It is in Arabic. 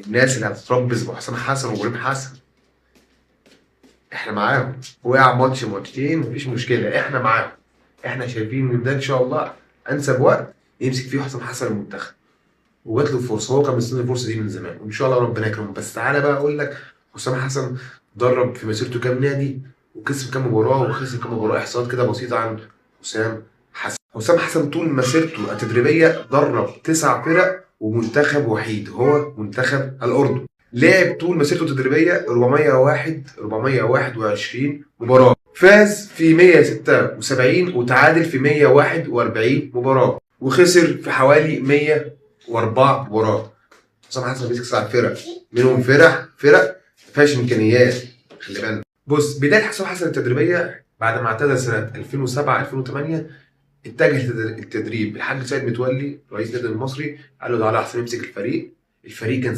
الناس اللي هتتربص بحسام حسن وابراهيم حسن احنا معاهم. وقع ماتش ماتشين مفيش مشكله، احنا معاهم. احنا شايفين ان ده ان شاء الله انسب وقت يمسك فيه حسام حسن المنتخب، وجات له فرصه. هو كان مستني الفرصه دي من زمان، وان شاء الله ربنا يكرمه. بس تعالى بقى اقول لك، حسام حسن درب في مسيرته كام نادي، وكسب كام مباراه، وخسر كام مباراه. احصاءات كده بسيطه عن حسام حسن. حسام حسن طول مسيرته التدريبيه درب 9 فرق ومنتخب وحيد، هو منتخب الاردن. لعب طول مسيرته التدريبيه 421 مباراه، فاز في 176 وتعادل في 141 مباراه، وخسر في حوالي 104 مباراه. حسام حسن بيمسك 9 فرق، منهم فرق ما فيهاش امكانيات. خلي بالك. بص، بدايه حسام حسن التدريبيه بعد ما اعتزل سنه 2007 2008 اتجه التدريب. الحاج سيد متولي رئيس النادي المصري قال له تعالى احسن يمسك الفريق. الفريق كان